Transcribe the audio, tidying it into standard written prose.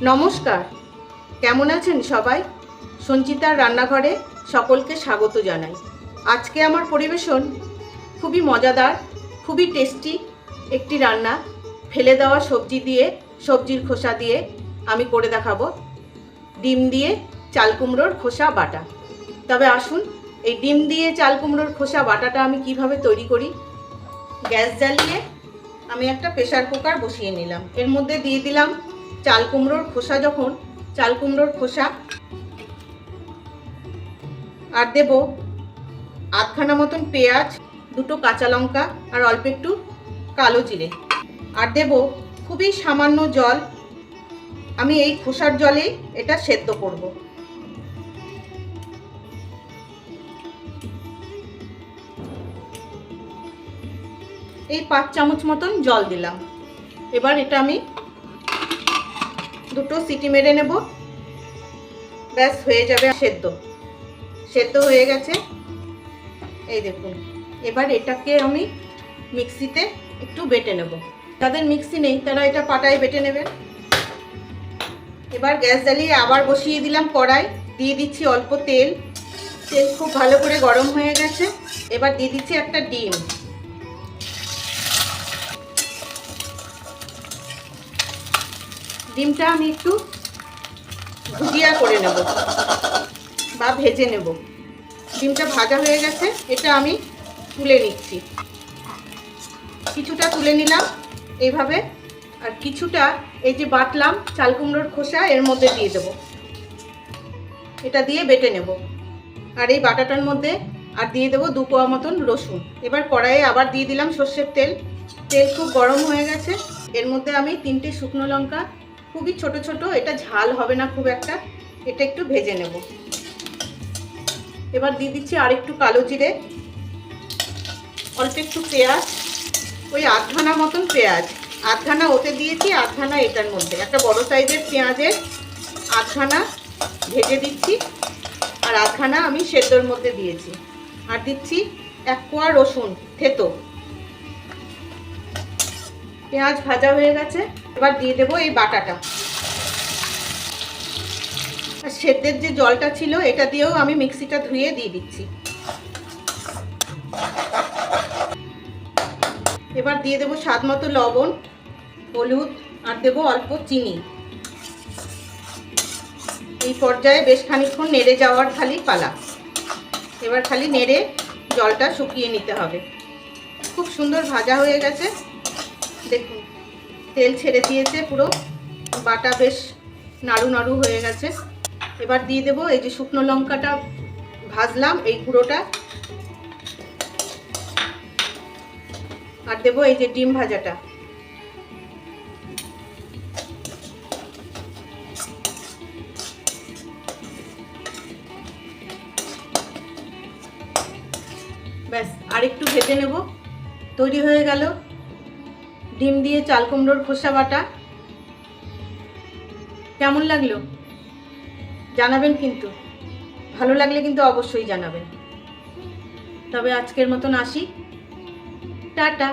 নমস্কার, কেমন আছেন সবাই? সঞ্চিতার রান্নাঘরে সকলকে স্বাগত জানাই। আজকে আমার পরিবেশন খুবই মজাদার, খুবই টেস্টি একটি রান্না। ফেলে দেওয়া সবজি দিয়ে, সবজির খোসা দিয়ে আমি করে দেখাবো ডিম দিয়ে চাল কুমড়োর খোসা বাটা। তবে আসুন এই ডিম দিয়ে চাল কুমড়োর খোসা বাটাটা আমি কিভাবে তৈরি করি। গ্যাস জ্বালিয়ে আমি একটা প্রেসার কুকার বসিয়ে নিলাম। এর মধ্যে দিয়ে দিলাম চাল কুমড়োর খোসা। যখন চাল কুমড়োর খোসা আর দেব আধখানা মতন পেঁয়াজ, দুটো কাঁচা লঙ্কা আর অল্প একটু কালো জিরে, আর দেব খুবই সামান্য জল। আমি এই খোসার জলে এটা সেদ্ধ করব। এই 5 চামচ মতন জল দিলাম। এবার এটা আমি দুটো সিটি মেরে নেব। ব্যাস হয়ে যাবে সেদ্ধ হয়ে গেছে। এই দেখুন, এবার এটাকে আমি মিক্সিতে একটু বেটে নেব। যাদের মিক্সি নেই তারা এটা পাটায় বেটে নেবেন। এবার গ্যাস জ্বালিয়ে আবার বসিয়ে দিলাম কড়াই। দিয়ে দিচ্ছি অল্প তেল। তেল খুব ভালো করে গরম হয়ে গেছে। এবার দিয়ে দিচ্ছি একটা ডিম। ডিমটা আমি একটু ভুজিয়া করে নেব বা ভেজে নেব। ডিমটা ভাজা হয়ে গেছে, এটা আমি তুলে নিচ্ছি। কিছুটা তুলে নিলাম এইভাবে, আর কিছুটা এই যে বাটলাম চাল কুমড়োর খোসা এর মধ্যে দিয়ে দেব। এটা দিয়ে বেটে নেব। আর এই বাটাটার মধ্যে আর দিয়ে দেবো 2 কোয়া মতন রসুন। এবার কড়াইয়ে আবার দিয়ে দিলাম সর্ষের তেল। তেল খুব গরম হয়ে গেছে। এর মধ্যে আমি 3টে শুকনো লঙ্কা, খুবই ছোট ছোট, এটা ঝাল হবে না খুব একটা, এটা একটু ভেজে নেব। এবার দিয়ে দিচ্ছি আর একটু কালো জিরে, অল্প একটু পেঁয়াজ, ওই আধখানা মতন পেঁয়াজ। আধখানা ওতে দিয়েছি, আধখানা এটার মধ্যে। একটা বড় সাইজের পেঁয়াজের আধখানা ভেজে দিচ্ছি, আর আধখানা আমি সেদ্ধর মধ্যে দিয়েছি। আর দিচ্ছি 1 কোয়া রসুন থেতো। পেঁয়াজ ভাজা হয়ে গেছে। এবার দিয়ে দেবো এই বাটাটা। আর সেদ্ধের যে জলটা ছিল এটা দিয়েও আমি মিক্সিটা ধুয়ে দিয়ে দিচ্ছি। এবার দিয়ে দেবো স্বাদ মতো লবণ, হলুদ, আর দেবো অল্প চিনি। এই পর্যায়ে বেশ খানিকক্ষণ নেড়ে যাওয়ার খালি পালা। এবার খালি নেড়ে জলটা শুকিয়ে নিতে হবে। খুব সুন্দর ভাজা হয়ে গেছে, দেখুন তেল ছেড়ে দিয়েছে পুরো। বাটা বেশ নাড়ু নাড়ু হয়ে গেছে। এবার দিয়ে দেবো এই যে শুকনো লঙ্কাটা ভাজলাম, এই গুঁড়োটা, আর দেবো এই যে ডিম ভাজাটা। ব্যাস আর একটু ভেজে নেব। তৈরি হয়ে গেল ডিম দিয়ে চাল কুমড়োর খোসা বাটা। কেমন লাগলো জানাবেন কিন্তু। ভালো লাগলে কিন্তু অবশ্যই জানাবেন। তবে আজকের মতন আসি, টাটা।